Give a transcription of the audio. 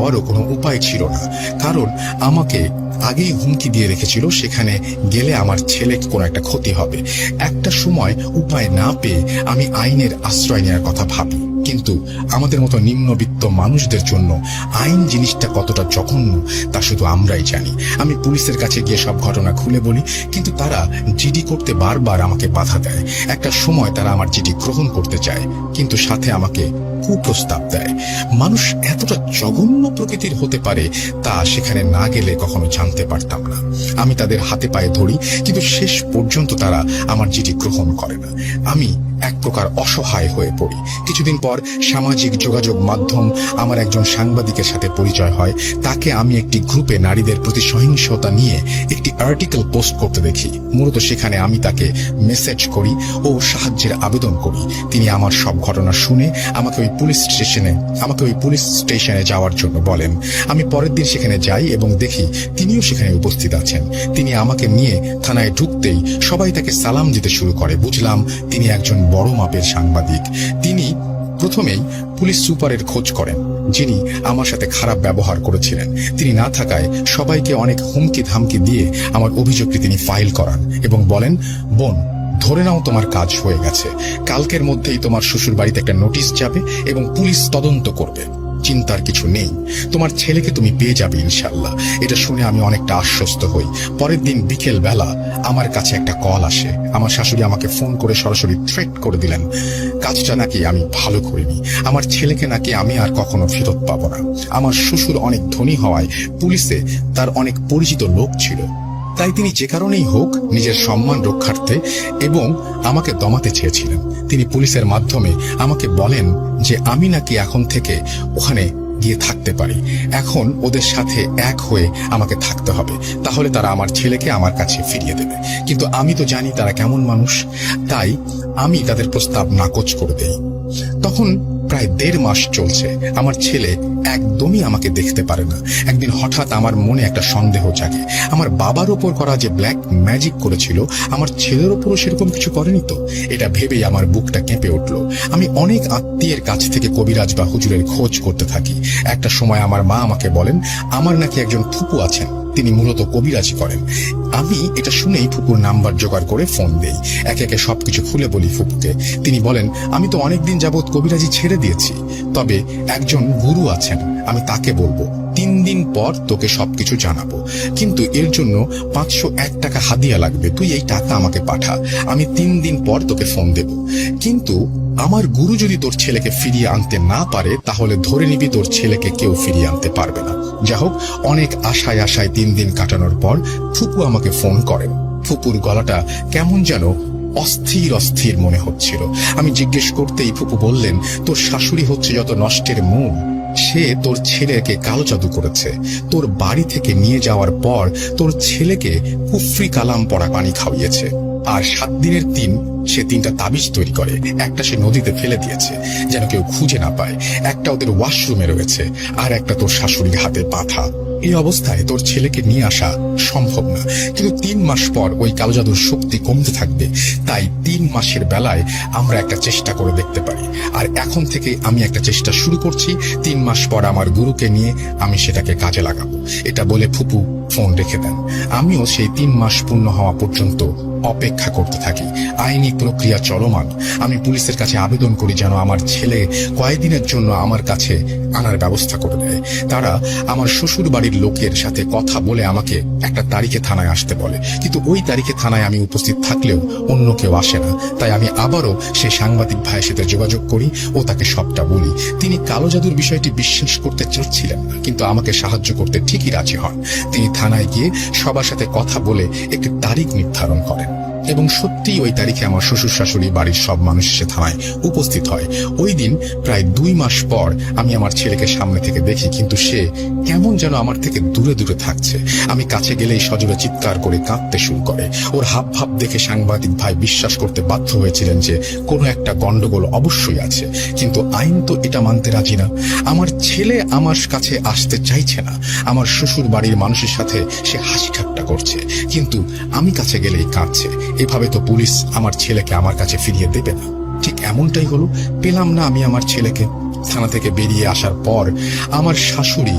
যাওয়ারও কোনো উপায় ছিল না, কারণ আমাকে আগেই হুমকি দিয়ে রেখেছিল সেখানে গেলে আমার ছেলে কোনো একটা ক্ষতি হবে। একটা সময় উপায় না পেয়ে আমি আইনের আশ্রয় নেওয়ার কথা ভাবি, কিন্তু আমাদের মতো নিম্নবিত্ত মানুষদের জন্য আইন জিনিসটা কতটা জঘন্য তা শুধু আমরাই জানি। আমি পুলিশের কাছে গিয়ে সব ঘটনা খুলে বলি, কিন্তু তারা জিডি করতে বারবার আমাকে বাধা দেয়। একটা সময় তারা আমার জিডি গ্রহণ করতে চায়, কিন্তু সাথে আমাকে কুপ্রস্তাব দেয়। মানুষ এতটা জঘন্য প্রকৃতির হতে পারে তা সেখানে না গেলে কখনো জানতে পারতাম না। আমি তাদের হাতে পায়ে ধরি, কিন্তু শেষ পর্যন্ত তারা আমার জিডি গ্রহণ করে না। আমি এক প্রকার অসহায় হয়ে পড়ি। কিছুদিন পর সামাজিক যোগাযোগ মাধ্যম আমার একজন সাংবাদিকের সাথে পরিচয় হয়। তাকে আমি একটি গ্রুপে নারীদের প্রতি সহিংসতা নিয়ে একটি আর্টিকেল পোস্ট করতে দেখি। মূলত সেখানে আমি তাকে মেসেজ করি ও সাহায্যের আবেদন করি। তিনি আমার সব ঘটনা শুনে আমাকে ওই পুলিশ স্টেশনে যাওয়ার জন্য বলেন। আমি পরের দিন সেখানে যাই এবং দেখি তিনিও সেখানে উপস্থিত আছেন। তিনি আমাকে নিয়ে থানায় ঢুকতেই সবাই তাকে সালাম দিতে শুরু করে। বুঝলাম তিনি একজন বড় মাপের সাংবাদিক। তিনি প্রথমেই পুলিশ সুপারের খোঁজ করেন, যিনি আমার সাথে খারাপ ব্যবহার করেছিলেন। তিনি না থাকায় সবাইকে অনেক হুমকি ধামকি দিয়ে আমার অভিযোগটি তিনি ফাইল করান এবং বলেন, বোন, ধরে নাও তোমার কাজ হয়ে গেছে। কালকের মধ্যেই তোমার শ্বশুর বাড়িতে একটা নোটিশ যাবে এবং পুলিশ তদন্ত করবে। চিন্তার কিছু নেই, তোমার ছেলেকে তুমি পেয়ে যাবে ইনশাল্লাহ। এটা শুনে আমি অনেকটা আশ্বস্ত হই। পরের দিন বিকেল বেলা আমার কাছে একটা কল আসে। আমার শাশুড়ি আমাকে ফোন করে সরাসরি থ্রেট করে দিলেন, কাজটা নাকি আমি ভালো করিনি, আমার ছেলেকে নাকি আমি আর কখনো ফেরত পাবো না। আমার শ্বশুর অনেক ধনী হওয়ায় পুলিশে তার অনেক পরিচিত লোক ছিল, তাই তিনি যে কারণেই হোক নিজের সম্মান রক্ষার্থে এবং আমাকে দমাতে চেয়েছিলেন। তিনি পুলিশের মাধ্যমে আমাকে বলেন যে আমি নাকি এখন থেকে ওখানে গিয়ে থাকতে পারি। এখন ওদের সাথে এক হয়ে আমাকে থাকতে হবে, তাহলে তারা আমার ছেলেকে আমার কাছে ফিরিয়ে দেবে। কিন্তু আমি তো জানি তারা কেমন মানুষ, তাই আমি তাদের প্রস্তাব নাকচ করে দেই। তখন প্রায় 1.5 মাস চলছে। আমার ছেলে একদমই আমাকে দেখতে পারে না। একদিন হঠাৎ আমার মনে একটা সন্দেহ জাগে, আমার বাবার ওপর করা যে ব্ল্যাক ম্যাজিক করেছিল আমার ছেলের ওপরও সেরকম কিছু করেনি তো। এটা ভেবেই আমার বুকটা কেঁপে উঠল। আমি অনেক আত্মীয়ের কাছ থেকে কবিরাজ বা হুজুরের খোঁজ করতে থাকি। একটা সময় আমার মা আমাকে বলেন আমার নাকি একজন ফুপু আছেন, তিনি মূলত কবিরাজি করেন। আমি এটা শুনেই ফুপুর নাম্বার জোগাড় করে ফোন দেই। একে একে সবকিছু খুলে বলি ফুপুকে। তিনি বলেন, আমি তো অনেকদিন যাবৎ কবিরাজি ছেড়ে দিয়েছি, তবে একজন গুরু আছেন, আমি তাকে বলবো। 3 দিন পর তোকে সবকিছু জানাবো, কিন্তু এর জন্য 501 টাকা হাদিয়া লাগবে। তুই এই টাকা আমাকে পাঠা, আমি 3 দিন পর তোকে ফোন দেব। কিন্তু আমার গুরু যদি তোর ছেলেকে ফিরিয়ে আনতে না পারে, তাহলে ধরে নিবি তোর ছেলেকে কেউ ফিরিয়ে আনতে পারবে না। যা হোক, অনেক আশায় 3 দিন কাটানোর পর ফুপু আমাকে ফোন করেন। ফুপুর গলাটা কেমন যেন অস্থির অস্থির মনে হচ্ছিল। আমি জিজ্ঞেস করতেই ফুপু বললেন, তোর শাশুড়ি হচ্ছে যত নষ্টের মূল। সে তোর ছেলেকে কালো জাদু করেছে। তোর বাড়ি থেকে নিয়ে যাওয়ার পর তোর ছেলেকে কুফরি কালাম পড়া পানি খাওয়িয়েছে, আর 7 দিনের দিন সে 3টা তাবিজ তৈরি করে। একটা সে নদীতে ফেলে দিয়েছে যেন কেউ খুঁজে না পায়, একটা ওদের ওয়াশরুমে রয়েছে, আর একটা তোর শাশুড়ির হাতে বাঁধা। এই অবস্থায় তোর ছেলেকে নিয়ে আসা সম্ভব না, কিন্তু 3 মাস পর ওই কালো জাদুর শক্তি কমতে থাকবে। তাই 3 মাসের বেলায় আমরা একটা চেষ্টা করে দেখতে পারি। আর এখন থেকে আমি একটা চেষ্টা শুরু করছি। 3 মাস পর আমার গুরুকে নিয়ে আমি সেটাকে কাজে লাগাবো। এটা বলে ফুপু ফোন রেখে দেন। আমিও সেই 3 মাস পূর্ণ হওয়া পর্যন্ত অপেক্ষা করতে থাকি। আইনি প্রক্রিয়া চলমান। আমি পুলিশের কাছে আবেদন করি যেন আমার ছেলে কয়েকদিনের জন্য আমার কাছে আনার ব্যবস্থা করে দেয়। তারা আমার শ্বশুর বাড়ির লোকের সাথে কথা বলে আমাকে একটা তারিখে থানায় আসতে বলে, কিন্তু ওই তারিখে থানায় আমি উপস্থিত থাকলেও অন্য কেউ আসে না। তাই আমি আবারও সেই সাংবাদিক ভাইয়ের সাথে যোগাযোগ করি ও তাকে সবটা বলি। তিনি কালো জাদুর বিষয়টি বিশ্বাস করতে চাচ্ছিলেন না, কিন্তু আমাকে সাহায্য করতে ঠিকই রাজি হন। তিনি থানায় গিয়ে সবার সাথে কথা বলে একটি তারিখ নির্ধারণ করেন এবং সত্যিই ওই তারিখে আমার শ্বশুর শাশুড়ি বাড়ির সব মানুষ এসে থানায় উপস্থিত হয়। ওই দিন প্রায় 2 মাস পর আমি আমার ছেলেকে সামনে থেকে দেখি, কিন্তু সে কেমন যেন আমার থেকে দূরে দূরে থাকছে। আমি কাছে গেলেই সজোরে চিৎকার করে কাঁদতে শুরু করে। ওর হাব ভাব দেখে সাংবাদিক ভাই বিশ্বাস করতে বাধ্য হয়েছিলেন যে কোনো একটা গন্ডগোল অবশ্যই আছে, কিন্তু আইন তো এটা মানতে রাজি না। আমার ছেলে আমার কাছে আসতে চাইছে না। আমার শ্বশুর বাড়ির মানুষের সাথে সে হাসি ঠাট্টা করছে, কিন্তু আমি কাছে গেলেই কাঁদছে। এভাবে তো পুলিশ আমার ছেলেকে আমার কাছে ফিরিয়ে দেবে না। ঠিক এমনটাই হলো, পেলাম না আমি আমার ছেলেকে। থানা থেকে বেরিয়ে আসার পর আমার শাশুড়ি